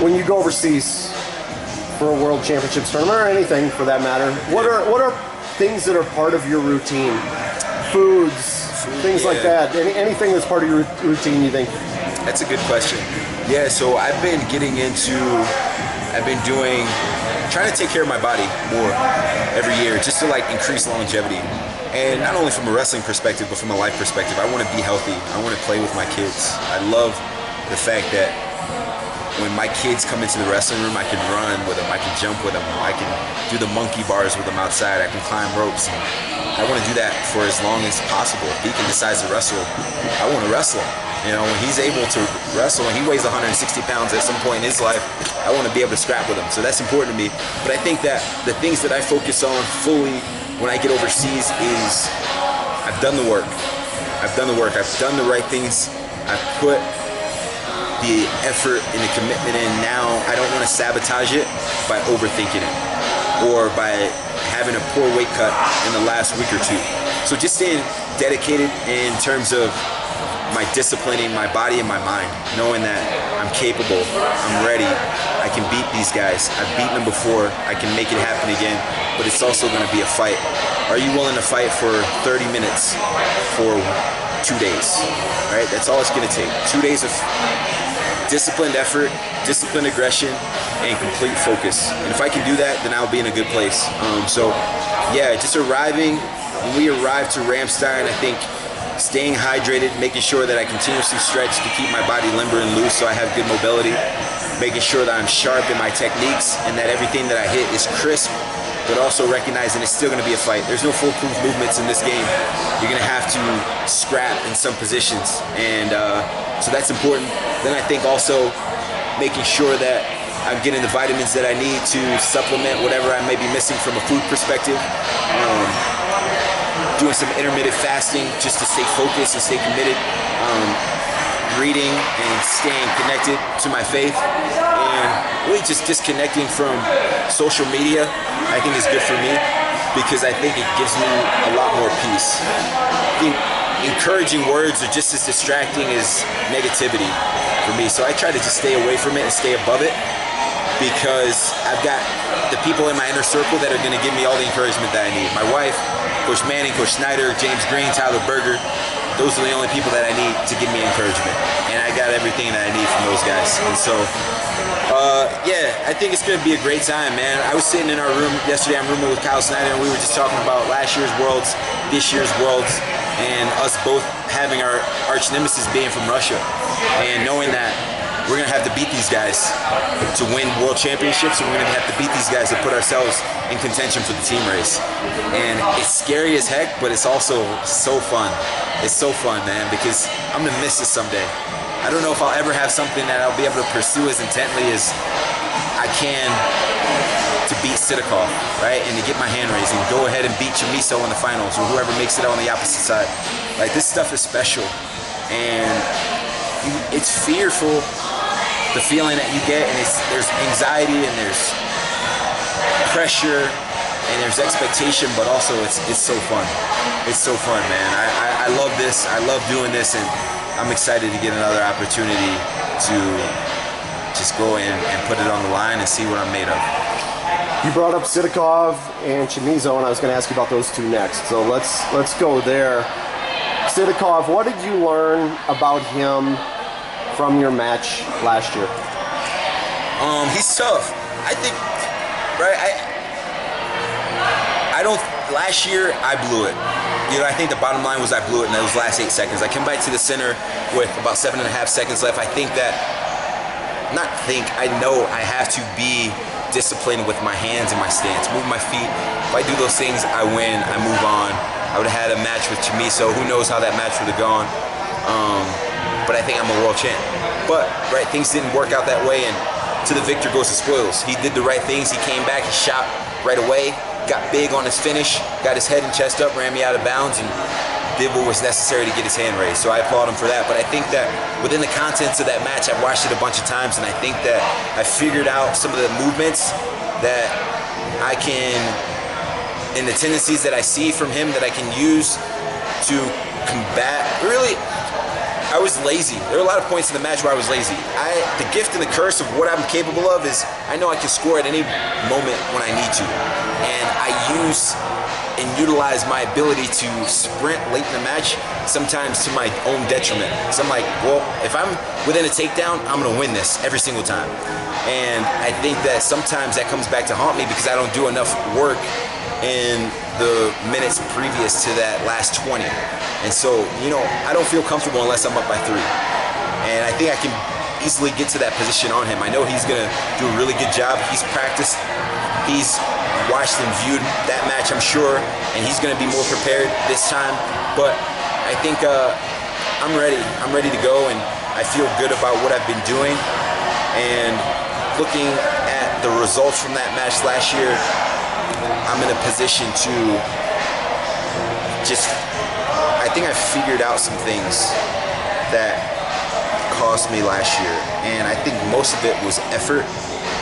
when you go overseas for a World Championships tournament or anything for that matter, what are things that are part of your routine? Foods, things like that. Anything that's part of your routine, you think? That's a good question. Yeah, so I've been trying to take care of my body more every year, just to like increase longevity. And not only from a wrestling perspective, but from a life perspective. I want to be healthy. I want to play with my kids. I love the fact that when my kids come into the wrestling room, I can run with them, I can jump with them, I can do the monkey bars with them outside, I can climb ropes. I want to do that for as long as possible. If Deacon decides to wrestle, I want to wrestle him. You know, when he's able to wrestle, and he weighs 160 pounds at some point in his life, I want to be able to scrap with him. So that's important to me. But I think that the things that I focus on fully when I get overseas is I've done the work. I've done the right things. I've put the effort and the commitment in. Now I don't want to sabotage it by overthinking it or by having a poor weight cut in the last week or two. So just staying dedicated in terms of my disciplining my body and my mind, knowing that I'm capable, I'm ready, I can beat these guys. I've beaten them before, I can make it happen again, but it's also going to be a fight. Are you willing to fight for 30 minutes for 2 days? All right, that's all it's going to take. 2 days of disciplined effort, disciplined aggression, and complete focus. And if I can do that, then I'll be in a good place. So yeah, just arriving, when we arrive to Ramstein, I think staying hydrated, making sure that I continuously stretch to keep my body limber and loose so I have good mobility, making sure that I'm sharp in my techniques and that everything that I hit is crisp, but also recognizing it's still going to be a fight. There's no foolproof movements in this game. You're going to have to scrap in some positions, and so that's important. Then I think also making sure that I'm getting the vitamins that I need to supplement whatever I may be missing from a food perspective. Doing some intermittent fasting just to stay focused and stay committed. Reading and staying connected to my faith, and really just disconnecting from social media, I think is good for me because I think it gives me a lot more peace. I think encouraging words are just as distracting as negativity for me, so I try to just stay away from it and stay above it because I've got the people in my inner circle that are going to give me all the encouragement that I need. My wife, Coach Manning, Coach Snyder, James Green, Tyler Berger. Those are the only people that I need to give me encouragement. And I got everything that I need from those guys. And so, yeah, I think it's going to be a great time, man. I was sitting in our room yesterday, I'm rooming with Kyle Snyder, and we were just talking about last year's Worlds, this year's Worlds, and us both having our arch nemesis being from Russia. And knowing that we're going to have to beat these guys to win world championships, and we're going to have to beat these guys to put ourselves in contention for the team race. And it's scary as heck, but it's also so fun. It's so fun, man, because I'm going to miss this someday. I don't know if I'll ever have something that I'll be able to pursue as intently as I can to beat Sidakov, right? And to get my hand raised and go ahead and beat Chamizo in the finals or whoever makes it on the opposite side. Like, this stuff is special. And it's fearful, the feeling that you get, and there's anxiety and there's pressure and there's expectation, but also it's so fun. It's so fun, man. I love this. I love doing this, and I'm excited to get another opportunity to just go in and put it on the line and see what I'm made of. You brought up Sidakov and Chamizo, and I was going to ask you about those two next. So let's go there. Sidakov, what did you learn about him from your match last year? He's tough. I think, right? Last year I blew it. You know, I think the bottom line was I blew it in those last 8 seconds. I came back to the center with about 7.5 seconds left. I know I have to be disciplined with my hands and my stance, move my feet. If I do those things, I win, I move on. I would have had a match with Chamizo. Who knows how that match would have gone. But I think I'm a world champ. But, right, things didn't work out that way, and to the victor goes the spoils. He did the right things. He came back, he shot right away, got big on his finish, got his head and chest up, ran me out of bounds, and did what was necessary to get his hand raised. So I applaud him for that. But I think that within the contents of that match, I've watched it a bunch of times, and I think that I figured out some of the movements that I can, and the tendencies that I see from him that I can use to combat. Really, I was lazy. There were a lot of points in the match where I was lazy. The gift and the curse of what I'm capable of is I know I can score at any moment when I need to. And I use and utilize my ability to sprint late in the match, sometimes to my own detriment. So I'm like, well, if I'm within a takedown, I'm gonna win this every single time. And I think that sometimes that comes back to haunt me because I don't do enough work in the minutes previous to that last 20. And so, you know, I don't feel comfortable unless I'm up by 3. And I think I can easily get to that position on him. I know he's gonna do a really good job. He's practiced, he's watched and viewed that match, I'm sure, and he's gonna be more prepared this time. But I think I'm ready. I'm ready to go, and I feel good about what I've been doing. And looking at the results from that match last year, I'm in a position to just, I think I figured out some things that cost me last year, and I think most of it was effort,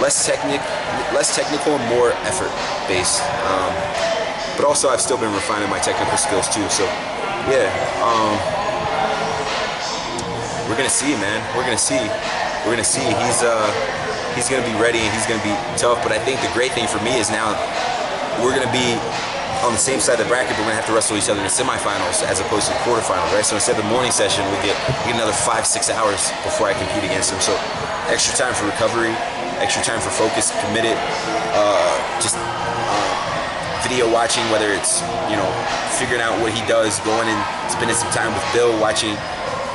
less technical and more effort based. But also I've still been refining my technical skills too. So yeah, we're gonna see, man. We're gonna see. He's gonna be ready and he's gonna be tough. But I think the great thing for me is now we're gonna be on the same side of the bracket, but we're gonna have to wrestle each other in the semifinals as opposed to the quarterfinals, right? So instead of the morning session, we get another 5-6 hours before I compete against him. So extra time for recovery, extra time for focus, committed, just video watching, whether it's, you know, figuring out what he does, going and spending some time with Bill, watching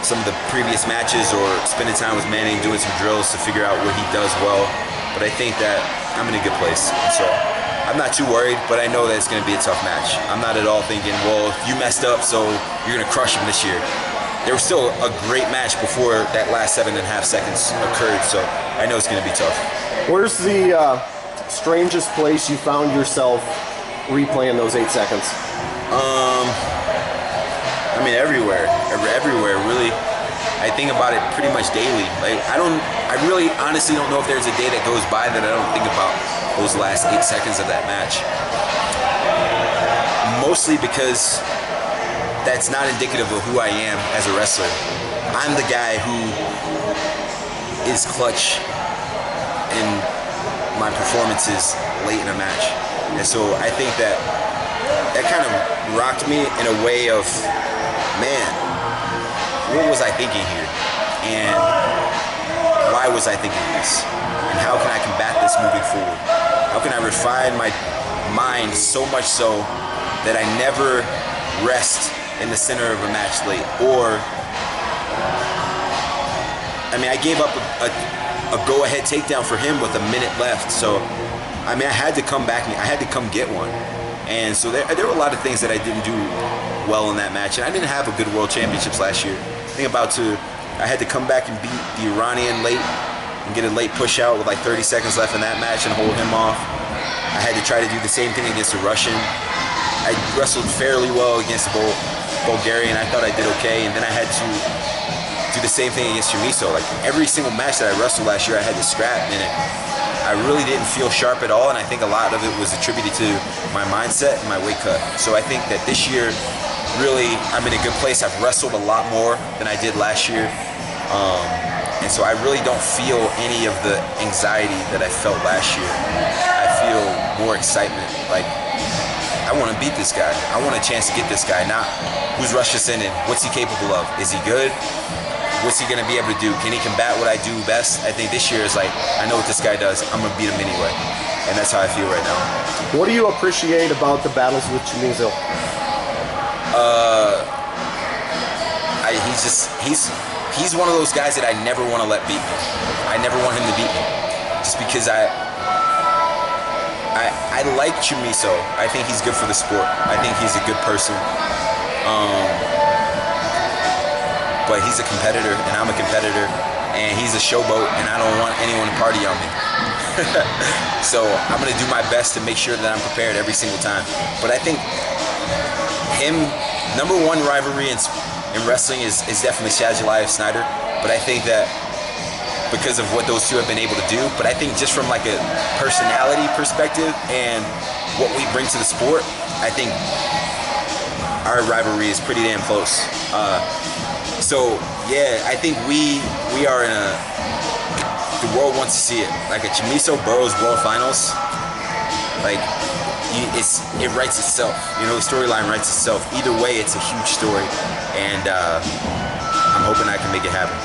some of the previous matches, or spending time with Manning, doing some drills to figure out what he does well. But I think that I'm in a good place. So I'm not too worried, but I know that it's going to be a tough match. I'm not at all thinking, well, you messed up, so you're going to crush him this year. There was still a great match before that last 7.5 seconds occurred, so I know it's going to be tough. Where's the strangest place you found yourself replaying those 8 seconds? I mean, everywhere, really. I think about it pretty much daily. Like, I really honestly don't know if there's a day that goes by that I don't think about those last 8 seconds of that match. Mostly because that's not indicative of who I am as a wrestler. I'm the guy who is clutch in my performances late in a match. And so I think that kind of rocked me in a way of, man, what was I thinking here? And why was I thinking this? And how can I combat this moving forward? How can I refine my mind so much so that I never rest in the center of a match late? Or, I mean, I gave up a go-ahead takedown for him with a minute left. So, I mean, I had to come back. I had to come get one. And so there were a lot of things that I didn't do well in that match. And I didn't have a good World Championships last year. I had to come back and beat the Iranian late and get a late push out with like 30 seconds left in that match and hold him off. I had to try to do the same thing against the Russian. I wrestled fairly well against the Bulgarian. I thought I did okay. And then I had to do the same thing against Chamizo. Like every single match that I wrestled last year, I had to scrap in it. I really didn't feel sharp at all, and I think a lot of it was attributed to my mindset and my weight cut. So I think that this year, really, I'm in a good place. I've wrestled a lot more than I did last year. And so I really don't feel any of the anxiety that I felt last year. I feel more excitement. Like, I want to beat this guy. I want a chance to get this guy. Not who's Rush Ascendant, what's he capable of? Is he good? What's he going to be able to do? Can he combat what I do best? I think this year is like, I know what this guy does. I'm going to beat him anyway. And that's how I feel right now. What do you appreciate about the battles with Chamizo? He's one of those guys that I never want to let beat me. I never want him to beat me. Just because I like Chamizo. I think he's good for the sport. I think he's a good person. But he's a competitor, and I'm a competitor, and he's a showboat, and I don't want anyone to party on me. So I'm going to do my best to make sure that I'm prepared every single time. But I think number one rivalry in wrestling is definitely Shajilayev Snyder. But I think that because of what those two have been able to do, but I think just from like a personality perspective and what we bring to the sport, I think our rivalry is pretty damn close. So yeah, I think we are in a. The world wants to see it, like a Chamizo Burroughs World Finals. Like it writes itself. You know, the storyline writes itself. Either way, it's a huge story, and I'm hoping I can make it happen.